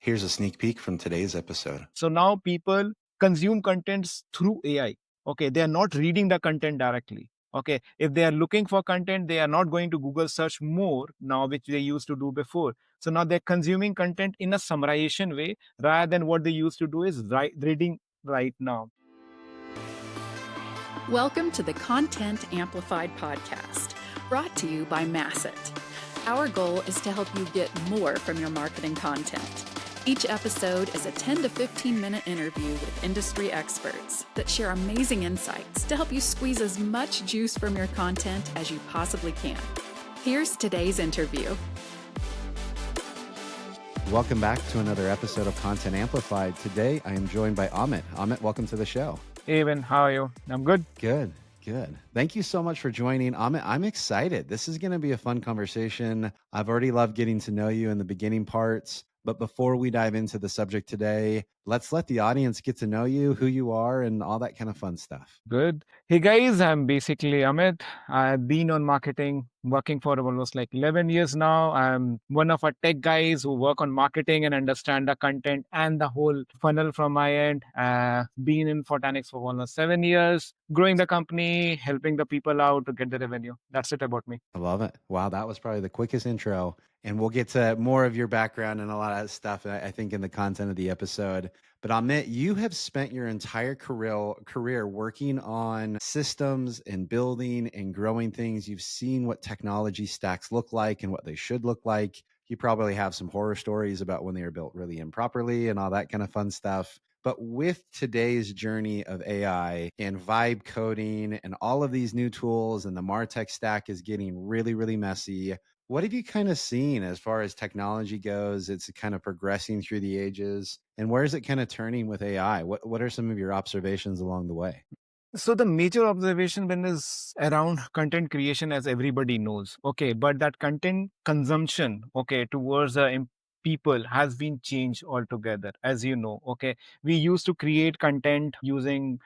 Here's a sneak peek from today's episode. So now people consume contents through AI. Okay, they are not reading the content directly. Okay, if they are looking for content, they are not going to Google search more now, which they used to do before. So now they're consuming content in a summarization way rather than what they used to do is reading right now. Welcome to the Content Amplified podcast, brought to you by Masset. Our goal is to help you get more from your marketing content. Each episode is a 10 to 15 minute interview with industry experts that share amazing insights to help you squeeze as much juice from your content as you possibly can. Here's today's interview. Welcome back to another episode of Content Amplified. Today, I am joined by Amit. Amit, welcome to the show. Evan, how are you? I'm good. Good. Thank you so much for joining. Amit, I'm excited. This is going to be a fun conversation. I've already loved getting to know you in the beginning parts. But before we dive into the subject today, let's let the audience get to know you, who you are, and all that kind of fun stuff. Good. Hey guys, I'm basically Amit. I've been on marketing, working for almost like 11 years now. I'm one of our tech guys who work on marketing and understand the content and the whole funnel from my end. Been in Fortanix for almost 7 years, growing the company, helping the people out to get the revenue. That's it about me. I love it. Wow, that was probably the quickest intro. And we'll get to more of your background and a lot of that stuff, I think, in the content of the episode. But Amit, you have spent your entire career working on systems and building and growing things. You've seen what technology stacks look like and what they should look like. You probably have some horror stories about when they were built really improperly and all that kind of fun stuff. But with today's journey of AI and vibe coding and all of these new tools, and the MarTech stack is getting really, really messy. What have you kind of seen as far as technology goes? It's kind of progressing through the ages. And where is it kind of turning with AI? What are some of your observations along the way? So the major observation then is around content creation, as everybody knows. Okay, but that content consumption, okay, towards the people has been changed altogether, as you know. Okay, we used to create content using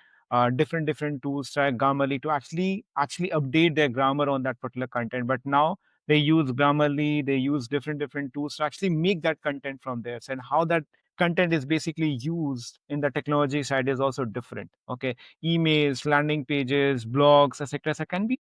different tools like Grammarly to actually update their grammar on that particular content. But now they use Grammarly, they use different tools to actually make that content from there. And how that content is basically used in the technology side is also different. Okay, emails, landing pages, blogs, etc. Can be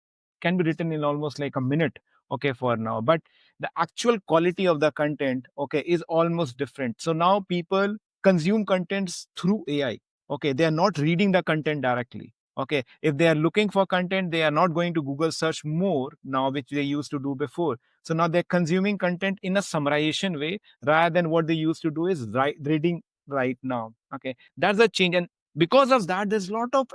written in almost like a minute. Okay, for now, but the actual quality of the content, okay, is almost different. So now people consume contents through AI. Okay, they are not reading the content directly. Okay, if they are looking for content, they are not going to Google search more now, which they used to do before. So now they're consuming content in a summarization way rather than what they used to do is reading right now. Okay, that's a change. And because of that, there's a lot of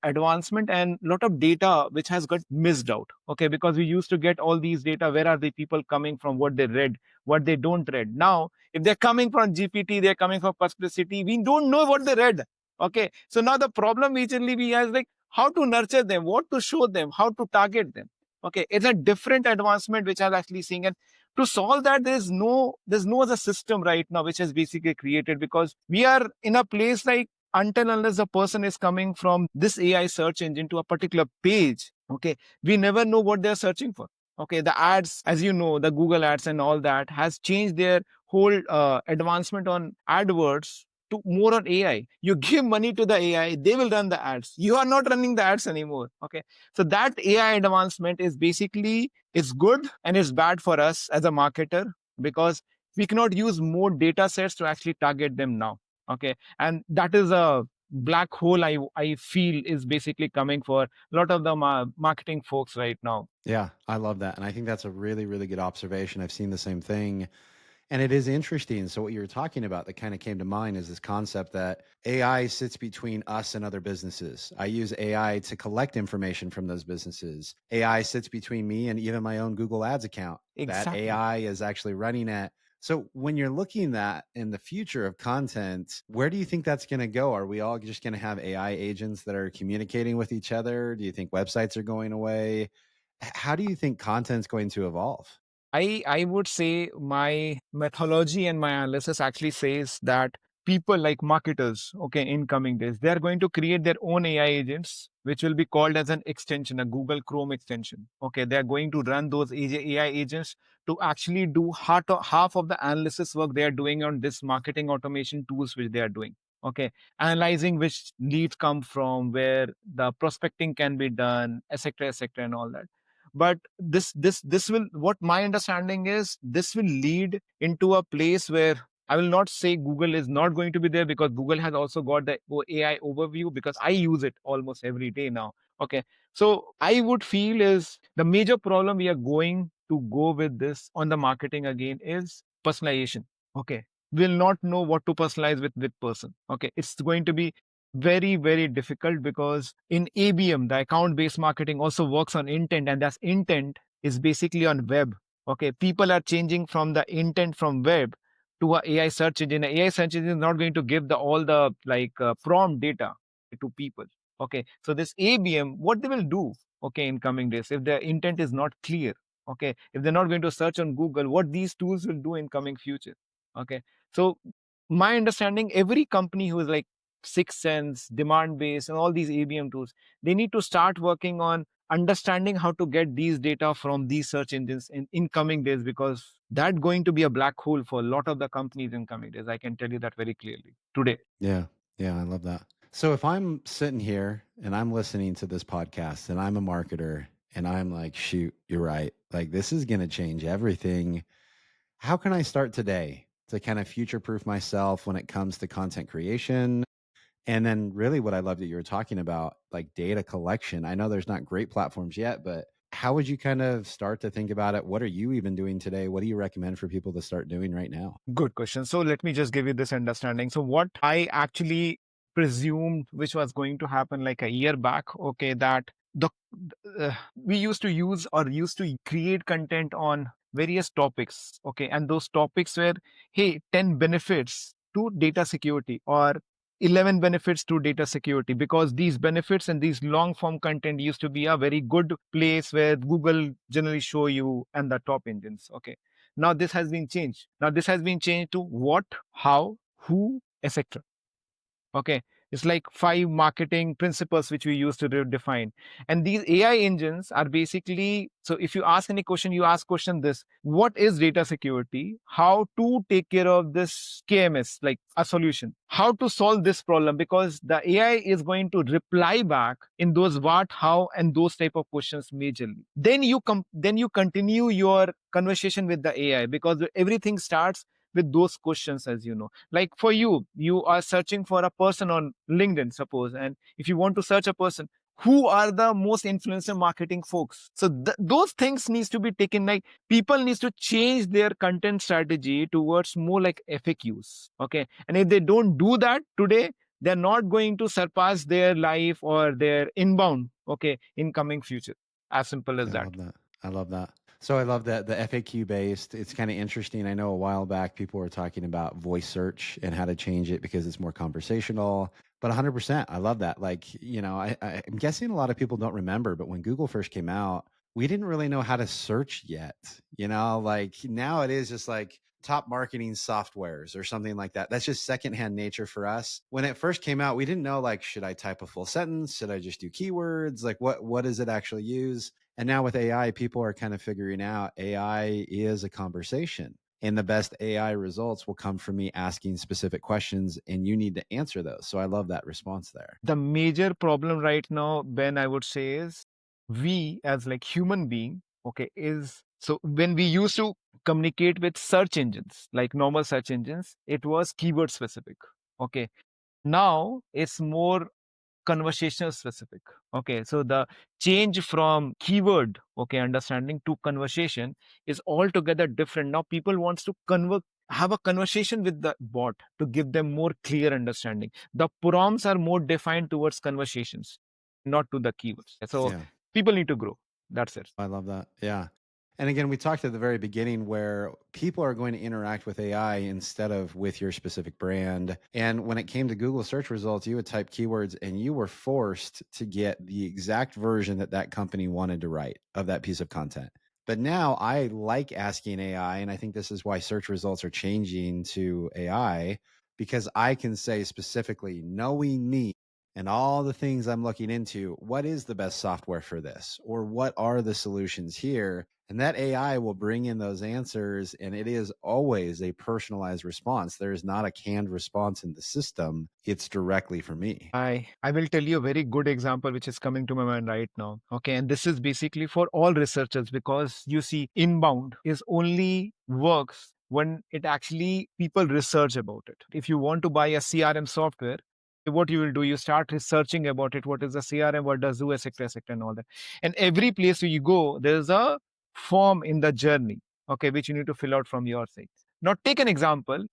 advancement and a lot of data which has got missed out. Okay, because we used to get all these data, where are the people coming from, what they read, what they don't read. Now if they're coming from GPT, they're coming from Perplexity, we don't know what they read. Okay, so now the problem majorly we have is like how to nurture them, what to show them, how to target them. Okay, it's a different advancement which I'm actually seeing. And to solve that, there's no other system right now which is basically created, because we are in a place like, until unless the person is coming from this AI search engine to a particular page, okay, we never know what they're searching for. Okay, the ads, as you know, the Google ads and all that has changed their whole advancement on AdWords to more on AI. You give money to the AI, they will run the ads. You are not running the ads anymore. Okay, so that AI advancement is basically, it's good and it's bad for us as a marketer, because we cannot use more data sets to actually target them now. Okay, and that is a black hole I feel is basically coming for a lot of the marketing folks right now. Yeah, I love that. And I think that's a really, really good observation. I've seen the same thing. And it is interesting. So what you were talking about that kind of came to mind is this concept that AI sits between us and other businesses. I use AI to collect information from those businesses. AI sits between me and even my own Google Ads account. Exactly. That AI is actually running at. So when you're looking at in the future of content, where do you think that's going to go? Are we all just going to have AI agents that are communicating with each other? Do you think websites are going away? How do you think content's going to evolve? I would say my methodology and my analysis actually says that people like marketers, okay, in coming days, they are going to create their own AI agents, which will be called as an extension, a Google Chrome extension. Okay, they are going to run those AI agents to actually do half of the analysis work they are doing on this marketing automation tools which they are doing. Okay, analyzing which leads come from, where the prospecting can be done, etc., and all that. But this will, what my understanding is, this will lead into a place where I will not say Google is not going to be there, because Google has also got the AI overview, because I use it almost every day now. Okay. So I would feel is the major problem we are going to go with this on the marketing again is personalization. Okay. We'll not know what to personalize with person. Okay. It's going to be very, very difficult, because in ABM, the account based marketing also works on intent, and that intent is basically on web. Okay. People are changing from the intent from web to a AI search engine. A AI search engine is not going to give the all the prompt data to people. Okay, so this ABM, what they will do, okay, in coming days, if the intent is not clear, okay, if they're not going to search on Google, what these tools will do in coming future. Okay, so my understanding, every company who is like Sixth Sense, demand based, and all these ABM tools, they need to start working on understanding how to get these data from these search engines in coming days, because that's going to be a black hole for a lot of the companies in coming days. I can tell you that very clearly today. Yeah. Yeah. I love that. So if I'm sitting here and I'm listening to this podcast and I'm a marketer and I'm like, shoot, you're right. Like, this is going to change everything. How can I start today to kind of future proof myself when it comes to content creation? And then, really, what I love that you were talking about, like data collection. I know there's not great platforms yet, but how would you kind of start to think about it? What are you even doing today? What do you recommend for people to start doing right now? Good question. So let me just give you this understanding. So what I actually presumed which was going to happen like a year back, okay, that the we used to use or used to create content on various topics, okay, and those topics were, hey, 10 benefits to data security, or 11 benefits to data security, because these benefits and these long form content used to be a very good place where Google generally show you and the top engines. Okay, now this has been changed. Now this has been changed to what, how, who, etc. Okay, it's like 5 marketing principles which we use to define. And these AI engines are basically, so if you ask any question, you ask question this: what is data security? How to take care of this KMS, like a solution? How to solve this problem? Because the AI is going to reply back in those what, how, and those type of questions majorly. Then you continue your conversation with the AI, because everything starts with those questions, as you know. Like for you, you are searching for a person on LinkedIn, suppose, and if you want to search a person, who are the most influencer marketing folks? So those things needs to be taken, like people needs to change their content strategy towards more like FAQs. Okay, and if they don't do that today, they're not going to surpass their life or their inbound, okay, in coming future. As simple as Yeah, I that. love that. I love that. So I love that the FAQ based. It's kind of interesting. I know a while back people were talking about voice search and how to change it because it's more conversational. But 100%, I love that. Like, I'm guessing a lot of people don't remember, but when Google first came out, we didn't really know how to search yet. Like now it is just like top marketing softwares or something like that. That's just secondhand nature for us. When it first came out, we didn't know, like, should I type a full sentence? Should I just do keywords? Like, what does it actually use? And now with AI, people are kind of figuring out AI is a conversation. And the best AI results will come from me asking specific questions, and you need to answer those. So I love that response there. The major problem right now, Ben, I would say, is we as like human being, okay, is, so when we used to communicate with search engines, like normal search engines, it was keyword specific. Okay, now it's more conversational specific. Okay, so the change from keyword, okay, understanding, to conversation is altogether different. Now people wants to convert, have a conversation with the bot to give them more clear understanding. The prompts are more defined towards conversations, not to the keywords. So Yeah. people need to grow. That's it. I love that. Yeah. And again, we talked at the very beginning where people are going to interact with AI instead of with your specific brand. And when it came to Google search results, you would type keywords and you were forced to get the exact version that that company wanted to write of that piece of content. But now I like asking AI, and I think this is why search results are changing to AI, because I can say specifically, knowing me and all the things I'm looking into, what is the best software for this? Or what are the solutions here? And that AI will bring in those answers. And it is always a personalized response. There is not a canned response in the system, it's directly for me. I will tell you a very good example which is coming to my mind right now. Okay. And this is basically for all researchers, because you see, inbound is only works when it actually people research about it. If you want to buy a CRM software, what you will do, you start researching about it. What is the CRM? What does do, etc., etc., and all that. And every place you go, there's a form in the journey, okay, which you need to fill out from your side. Now, take an example,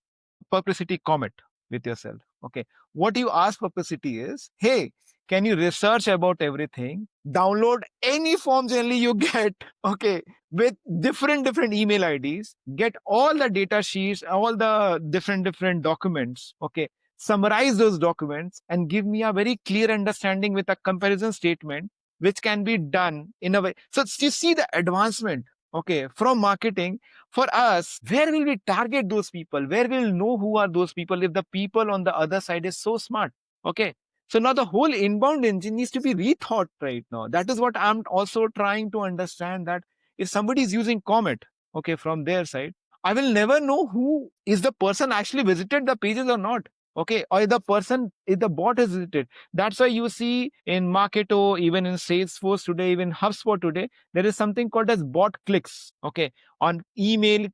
Perplexity Comet with yourself. Okay. What you ask Perplexity is, hey, can you research about everything? Download any form generally you get, okay, with different email IDs, get all the data sheets, all the different documents, okay, summarize those documents and give me a very clear understanding with a comparison statement, which can be done in a way. So you see the advancement, okay, from marketing. For us, where will we target those people? Where will know who are those people if the people on the other side is so smart? Okay. So now the whole inbound engine needs to be rethought right now. That is what I'm also trying to understand, that if somebody is using Comet, okay, from their side, I will never know who is the person actually visited the pages or not. Okay. Or the person, if the bot is visited. That's why you see in Marketo, even in Salesforce today, even HubSpot today, there is something called as bot clicks. Okay, on email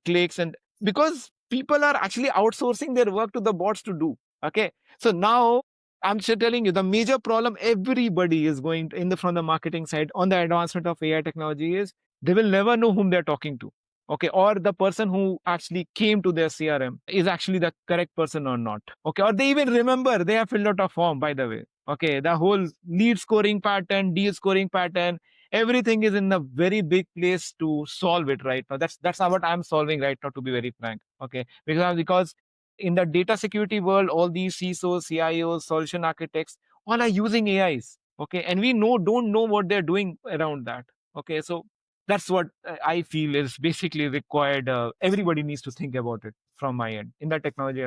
clicks, and because people are actually outsourcing their work to the bots to do. Okay, so now I'm just telling you, the major problem everybody is going in the from the marketing side on the advancement of AI technology is they will never know whom they're talking to. Okay, or the person who actually came to their CRM is actually the correct person or not. Okay, or they even remember they have filled out a form, by the way. Okay, the whole lead scoring pattern, deal scoring pattern, everything is in a very big place to solve it right now. That's not what I'm solving right now, to be very frank. Okay, because in the data security world, all these CISOs, CIOs, solution architects, all are using AIs. Okay, and we don't know what they're doing around that. Okay, so that's what I feel is basically required. Everybody needs to think about it from my end in the technology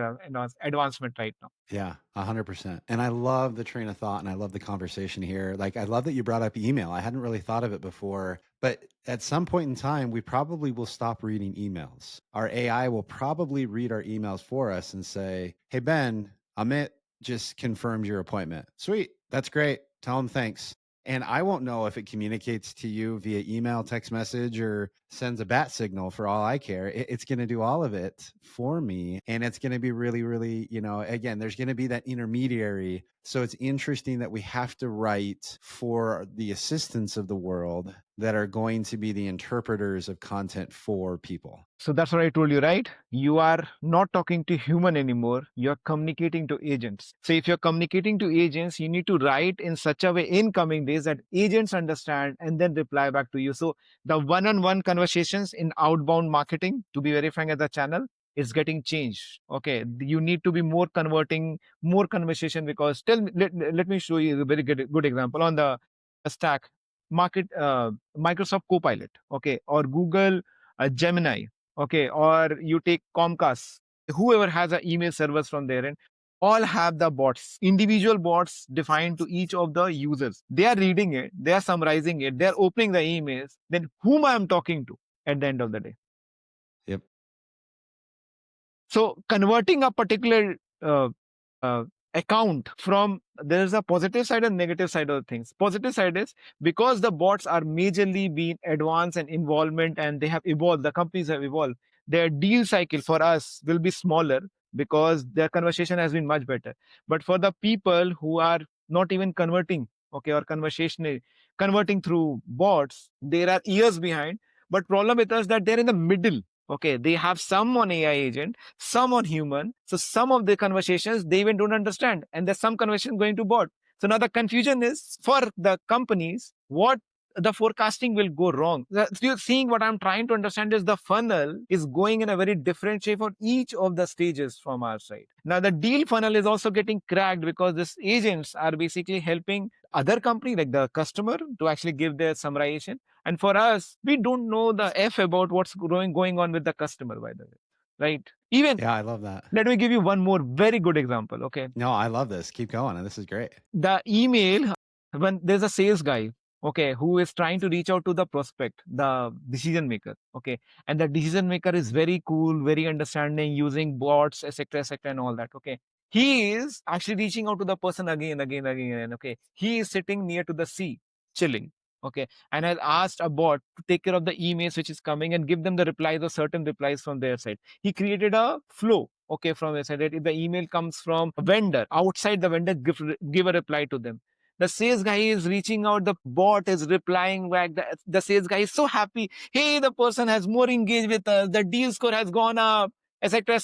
advancement right now. Yeah, 100%. And I love the train of thought and I love the conversation here. Like, I love that you brought up email. I hadn't really thought of it before, but at some point in time, we probably will stop reading emails. Our AI will probably read our emails for us and say, hey, Ben, Amit just confirmed your appointment. Sweet. That's great. Tell him thanks. And I won't know if it communicates to you via email, text message, or sends a bat signal for all I care. It's going to do all of it for me. And it's going to be really, really, again, there's going to be that intermediary. So it's interesting that we have to write for the assistants of the world that are going to be the interpreters of content for people. So that's what I told you, right? You are not talking to human anymore. You're communicating to agents. So if you're communicating to agents, you need to write in such a way in coming days that agents understand and then reply back to you. So the one-on-one conversations in outbound marketing, to be very frank, as a channel, is getting changed. Okay, you need to be more converting, more conversation, because let me show you a very good example on the stack market, Microsoft Copilot, okay, or Google Gemini, okay, or you take Comcast, whoever has an email servers from there, and all have the bots, individual bots defined to each of the users. They are reading it, they are summarizing it, they are opening the emails. Then whom I am talking to at the end of the day? Yep. So converting a particular uh, account from, there's a positive side and negative side of things. Positive side is because the bots are majorly being advanced and involvement, and they have evolved, the companies have evolved, their deal cycle for us will be smaller because their conversation has been much better. But for the people who are not even converting, okay, or conversationally converting through bots, there are years behind. But problem with us that they're in the middle. Okay, they have some on AI agent, some on human. So some of the conversations they even don't understand, and there's some conversation going to bot. So now the confusion is for the companies, what the forecasting will go wrong. You're seeing what I'm trying to understand is the funnel is going in a very different shape for each of the stages from our side. Now the deal funnel is also getting cracked because these agents are basically helping other company like the customer to actually give their summarization. And for us, we don't know the F about what's going on with the customer, by the way. right? Even, Yeah, I love that. let me give you one more very good example. Okay. No, I love this. Keep going. This is great. The email, when there's a sales guy, okay, who is trying to reach out to the prospect, the decision maker, okay, and the decision maker is very cool, very understanding, using bots, etc., and all that, okay. He is actually reaching out to the person again, okay. He is sitting near to the sea, chilling, okay, and has asked a bot to take care of the emails which is coming and give them the replies or certain replies from their side. He created a flow, okay, from their side. That if the email comes from a vendor, outside the vendor, give a reply to them. The sales guy is reaching out, the bot is replying back. The sales guy is so happy. Hey, the person has more engaged with us, the deal score has gone up, etc.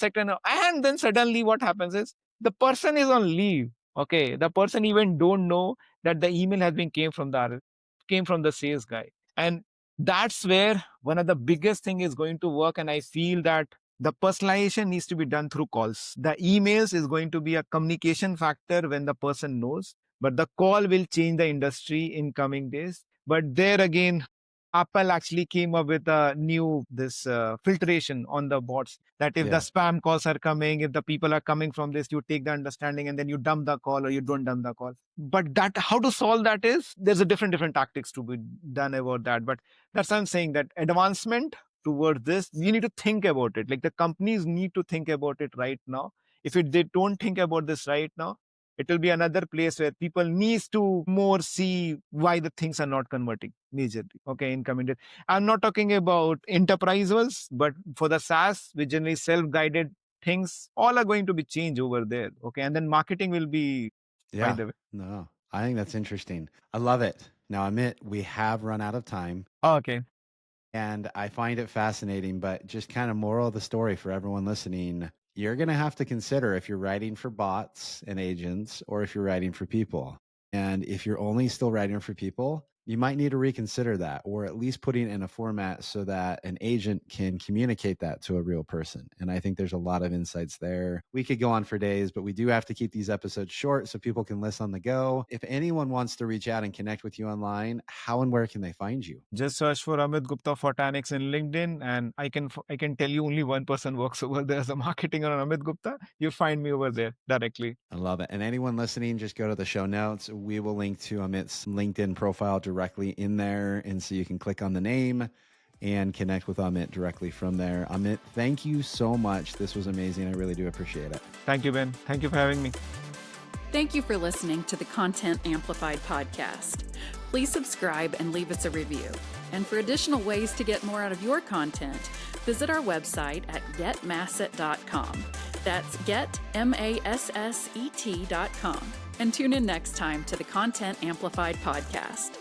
And then suddenly what happens is the person is on leave. Okay, the person even don't know that the email has been came from the sales guy. And that's where one of the biggest thing is going to work. And I feel that the personalization needs to be done through calls. The emails is going to be a communication factor when the person knows, but the call will change the industry in coming days. But there again, Apple actually came up with a new this filtration on the bots, that if the Yeah. spam calls are coming, if the people are coming from this, you take the understanding and then you dump the call or you don't dump the call. But that, how to solve that is, there's a different tactics to be done about that. But that's what I'm saying, that advancement towards this, you need to think about it. Like the companies need to think about it right now. If they don't think about this right now, it will be another place where people needs to more see why the things are not converting majorly. Okay, in coming days. I'm not talking about enterprises, but for the SaaS, which generally self-guided things, all are going to be changed over there. Okay, and then marketing will be by Yeah. the way. No, I think that's interesting. I love it. Now, Amit, we have run out of time. Okay. And I find it fascinating, but just kind of moral of the story for everyone listening, you're going to have to consider if you're writing for bots and agents or if you're writing for people. And if you're only still writing for people, you might need to reconsider that, or at least putting it in a format so that an agent can communicate that to a real person. And I think there's a lot of insights there. We could go on for days, but we do have to keep these episodes short so people can listen on the go. If anyone wants to reach out and connect with you online, how and where can they find you? Just search for Amit Gupta Fortanix in LinkedIn, and I can tell you only one person works over there as a marketing on Amit Gupta. You find me over there directly. I love it. And anyone listening, just go to the show notes. We will link to Amit's LinkedIn profile directly in there. And so you can click on the name and connect with Amit directly from there. Amit, thank you so much. This was amazing. I really do appreciate it. Thank you, Ben. Thank you for having me. Thank you for listening to the Content Amplified podcast. Please subscribe and leave us a review. And for additional ways to get more out of your content, visit our website at getmasset.com. That's getmasset.com. And tune in next time to the Content Amplified podcast.